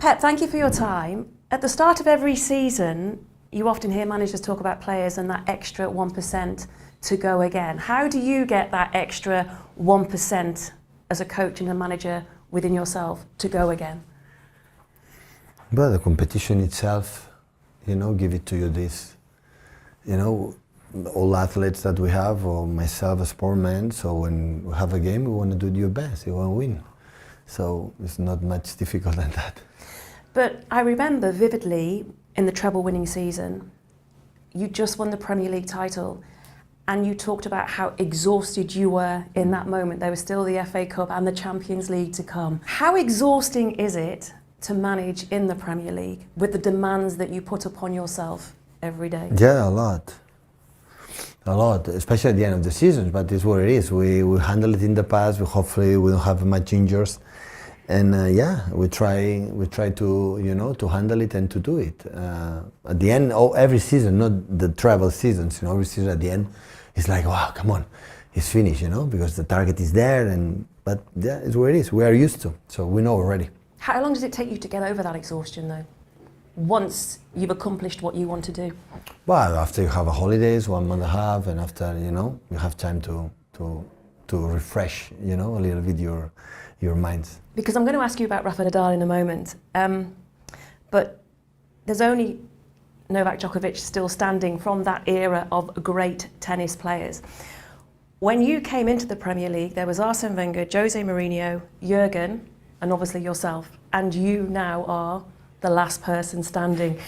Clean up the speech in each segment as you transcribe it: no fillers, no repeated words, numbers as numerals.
Pep, thank you for your time. At the start of every season, you often hear managers talk about players and that extra 1% to go again. How do you get that extra 1% as a coach and a manager within yourself to go again? But the competition itself, give it to you this. All athletes that we have, or myself, a sportman, so when we have a game, we want to do your best, you want to win. So it's not much difficult than that. But I remember vividly in the treble-winning season, you just won the Premier League title, and you talked about how exhausted you were in that moment. There was still the FA Cup and the Champions League to come. How exhausting is it to manage in the Premier League with the demands that you put upon yourself every day? Yeah, a lot, especially at the end of the season, but it's what it is. We handled it in the past, hopefully we don't have much injuries. And we try to to handle it and to do it. At the end, every season, not the travel seasons, every season at the end, it's like, wow, come on, it's finished, because the target is there. But yeah, it's what it is. We are used to, so we know already. How long does it take you to get over that exhaustion, though, once you've accomplished what you want to do? Well, after you have a holidays, 1 month and a half, and after you have time to refresh, a little bit your minds. Because I'm going to ask you about Rafael Nadal in a moment, but there's only Novak Djokovic still standing from that era of great tennis players. When you came into the Premier League, there was Arsene Wenger, Jose Mourinho, Jurgen, and obviously yourself, and you now are the last person standing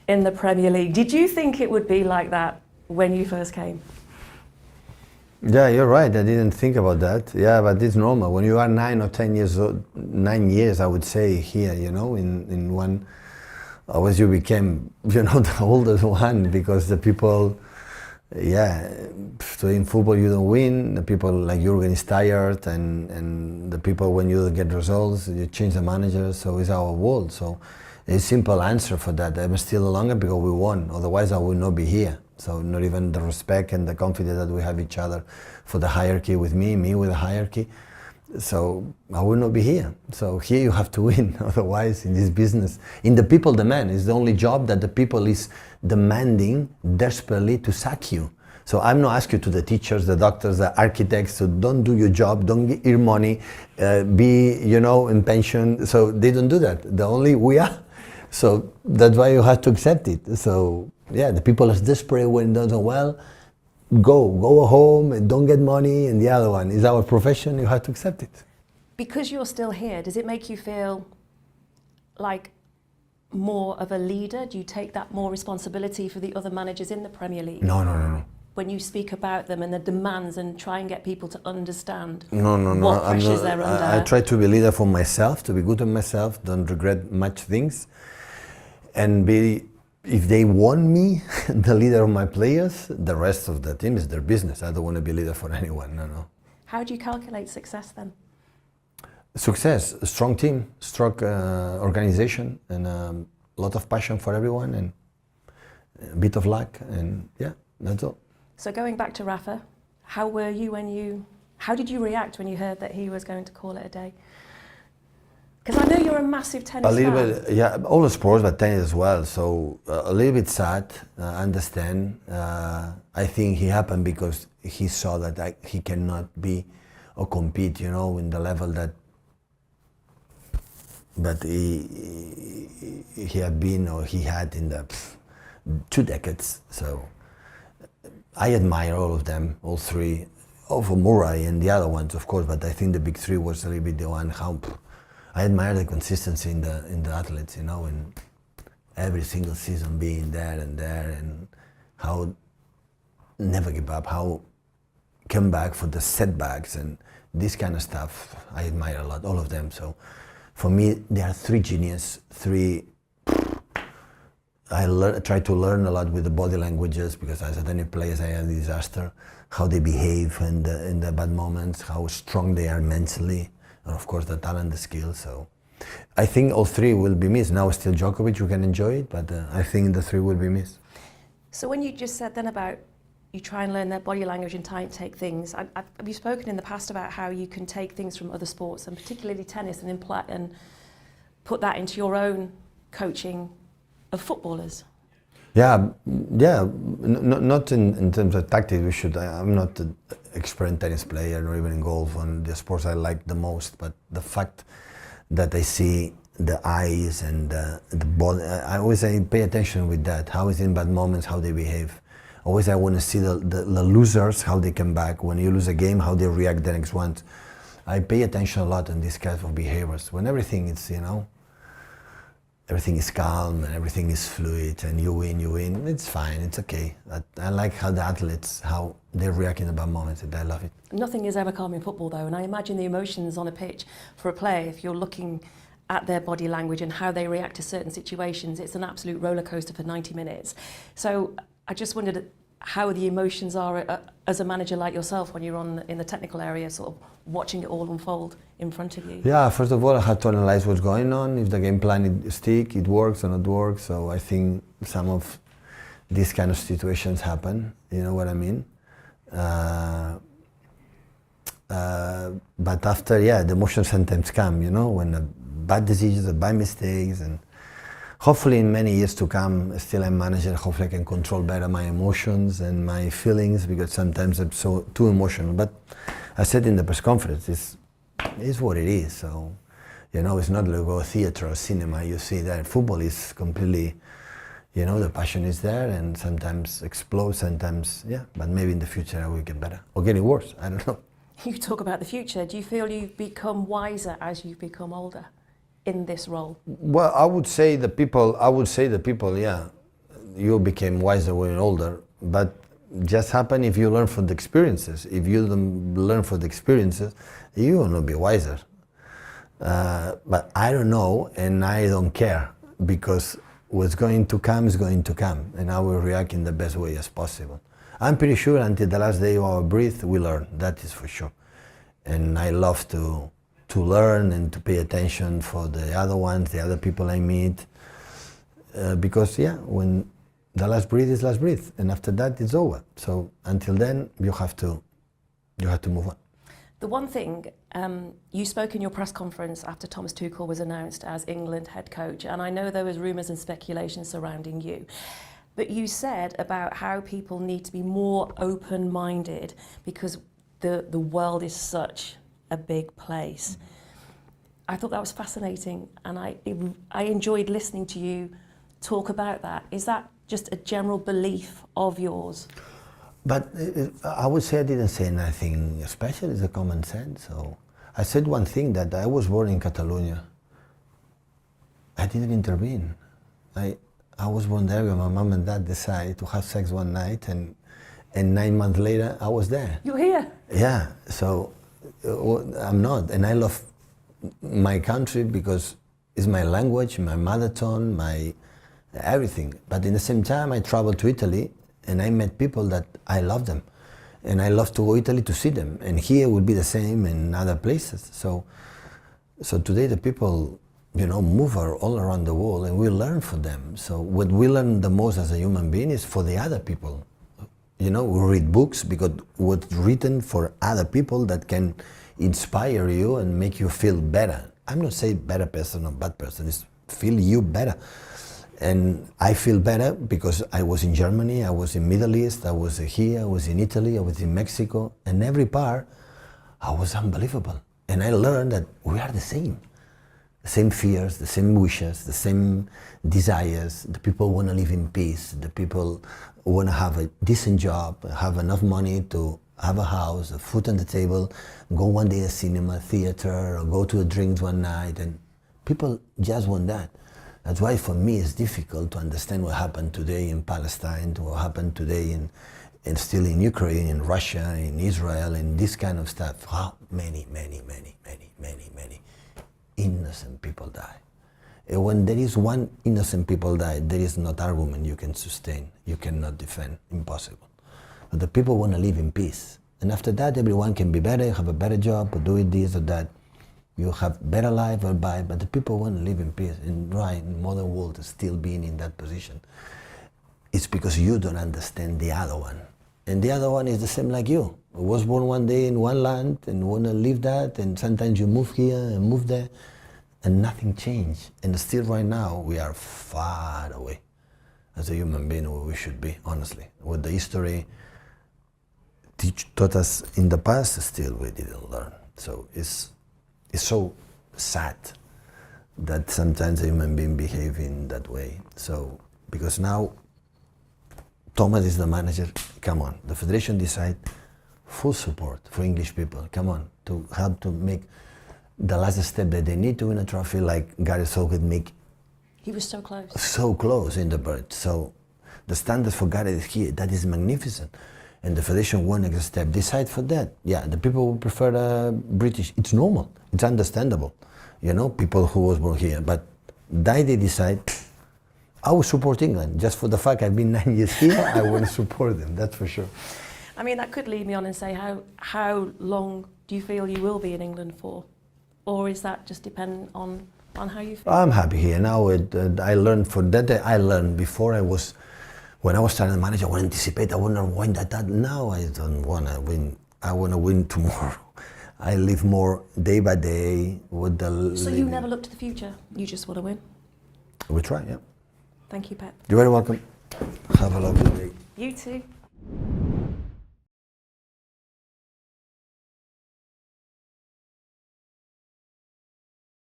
in the Premier League. Did you think it would be like that when you first came? Yeah, you're right. I didn't think about that. Yeah, but it's normal. When you are 9 or 10 years old, 9 years, I would say here, in one, always you became, the oldest one, because the people, so in football you don't win. The people like Jurgen is tired, and the people, when you get results, you change the manager. So it's our world. So it's a simple answer for that. I'm still longer because we won. Otherwise, I would not be here. So not even the respect and the confidence that we have each other for the hierarchy with me with the hierarchy. So I would not be here. So here you have to win. Otherwise, in this business, in the people demand, it's the only job that the people is demanding desperately to sack you. So I'm not asking you to the teachers, the doctors, the architects, so don't do your job, don't get your money, be, in pension. So they don't do that. The only we are. So that's why you have to accept it. So yeah, the people are desperate when it doesn't well. Go home and don't get money. And the other one is our profession. You have to accept it. Because you're still here, does it make you feel like more of a leader? Do you take that more responsibility for the other managers in the Premier League? No. When you speak about them and the demands and try and get people to understand No. what pressures they're under? I try to be leader for myself, to be good on myself, don't regret much things, and be. If they want me, the leader of my players, the rest of the team is their business. I don't want to be leader for anyone, no. How do you calculate success then? Success, a strong team, strong organization, and a lot of passion for everyone, and a bit of luck, and yeah, that's all. So going back to Rafa, how did you react when you heard that he was going to call it a day? Because I know you're a massive tennis fan. A little bit, yeah, all the sports, but tennis as well. So a little bit sad, I understand. I think he happened because he saw that he cannot be or compete, in the level that he had been or he had in the 2 decades. So I admire all of them, all three, over Murray and the other ones, of course. But I think the big three was a little bit the one how. I admire the consistency in the athletes, in every single season being there, and how never give up, how come back for the setbacks and this kind of stuff. I admire a lot, all of them. So for me, they are three genius, I try to learn a lot with the body languages, because as a tennis players, I am a disaster, how they behave in the bad moments, how strong they are mentally. And of course the talent, the skill. So I think all three will be missed. Now still Djokovic, you can enjoy it, but I think the three will be missed. So when you just said then about you try and learn their body language and try and take things, have you spoken in the past about how you can take things from other sports, and particularly tennis, and put that into your own coaching of footballers? Yeah, yeah. Not in terms of tactics. I'm not an experienced tennis player, or even in golf, on the sports I like the most. But the fact that I see the eyes and the body, I always say pay attention with that. How is in bad moments, how they behave. Always I want to see the losers, how they come back. When you lose a game, how they react the next one. I pay attention a lot on these kinds of behaviors. When everything is, everything is calm and everything is fluid and you win, it's fine, it's okay. I like how the athletes, how they react in the bad moments, and I love it. Nothing is ever calm in football though, and I imagine the emotions on a pitch for a player, if you're looking at their body language and how they react to certain situations, it's an absolute roller coaster for 90 minutes. So I just wondered how the emotions are as a manager like yourself when you're in the technical area, sort of watching it all unfold in front of you. Yeah, first of all, I had to analyze what's going on, if the game plan stick, it works or not works. So I think some of these kind of situations happen, you know what I mean? But after, the emotions sometimes come, when bad decisions, bad mistakes, and hopefully in many years to come, still I'm manager, hopefully I can control better my emotions and my feelings, because sometimes I'm too emotional. But I said in the press conference, it's what it is. So, it's not like go theater or cinema, you see that. Football is completely, the passion is there, and sometimes explodes, sometimes, but maybe in the future I will get better. Or getting worse, I don't know. You talk about the future. Do you feel you've become wiser as you've become older in this role? Well, I would say the people, you became wiser when you're older, but just happen if you learn from the experiences. If you don't learn from the experiences, you will not be wiser. But I don't know, and I don't care, because what's going to come is going to come, and I will react in the best way as possible. I'm pretty sure until the last day of our breath, we learn, that is for sure. And I love to learn and to pay attention for the other ones, the other people I meet, because when the last breath is last breath, and after that it's over. So until then, you have to move on. The one thing, you spoke in your press conference after Thomas Tuchel was announced as England head coach, and I know there was rumours and speculation surrounding you, but you said about how people need to be more open-minded because the world is such a big place. I thought that was fascinating, and I enjoyed listening to you talk about that. Is that just a general belief of yours? But I would say I didn't say anything special, it's a common sense. So I said one thing, that I was born in Catalonia. I didn't intervene. I was born there when my mom and dad decided to have sex one night, and 9 months later I was there. You're here? Yeah, so I'm not, and I love my country because it's my language, my mother tongue, my everything. But in the same time, I traveled to Italy and I met people that I love them, and I love to go to Italy to see them. And here would be the same in other places. So today the people, move all around the world, and we learn from them. So what we learn the most as a human being is for the other people. We read books because what's written for other people that can inspire you and make you feel better. I'm not saying better person or bad person, it's feel you better. And I feel better because I was in Germany, I was in Middle East, I was here, I was in Italy, I was in Mexico, and every part, I was unbelievable. And I learned that we are the same fears, the same wishes, the same desires. The people want to live in peace, the people want to have a decent job, have enough money to have a house, a food on the table, go one day to cinema, theater, or go to a drinks one night, and people just want that. That's why for me it's difficult to understand what happened today in Palestine, what happened today and still in Ukraine, in Russia, in Israel, and this kind of stuff. How many innocent people die. And when there is one innocent people die, there is not argument you can sustain, you cannot defend, impossible. But the people want to live in peace. And after that, everyone can be better, have a better job, or do it this or that. You have better life or buy, but the people want to live in peace. And right, in modern world, still being in that position. It's because you don't understand the other one. And the other one is the same like you. Was born one day in one land and want to live that, and sometimes you move here and move there. and nothing changed. And still right now, we are far away as a human being where we should be, honestly. With the history taught us in the past, still we didn't learn. So it's so sad that sometimes a human being behave in that way. So, because now Thomas is the manager, come on, the federation decide full support for English people, come on, to help to make the last step that they need to win a trophy, like Gareth Southgate make. He was so close. So close in the bird. So the standard for Gareth is here, that is magnificent. And the federation one next step, decide for that. Yeah, the people who prefer British, it's normal, it's understandable. You know, people who was born here, but they decide, I will support England. Just for the fact I've been 9 years here, I want to support them, that's for sure. I mean, that could lead me on and say, how long do you feel you will be in England for? Or is that just dependent on how you feel? I'm happy here now. I learned from that. I learned before when I was starting to manage, I want to anticipate, I want to win that. Now I don't want to win. I want to win tomorrow. I live more day by day with the. So you never look to the future. You just want to win. We try, yeah. Thank you, Pep. You're very welcome. Have a lovely day. You too.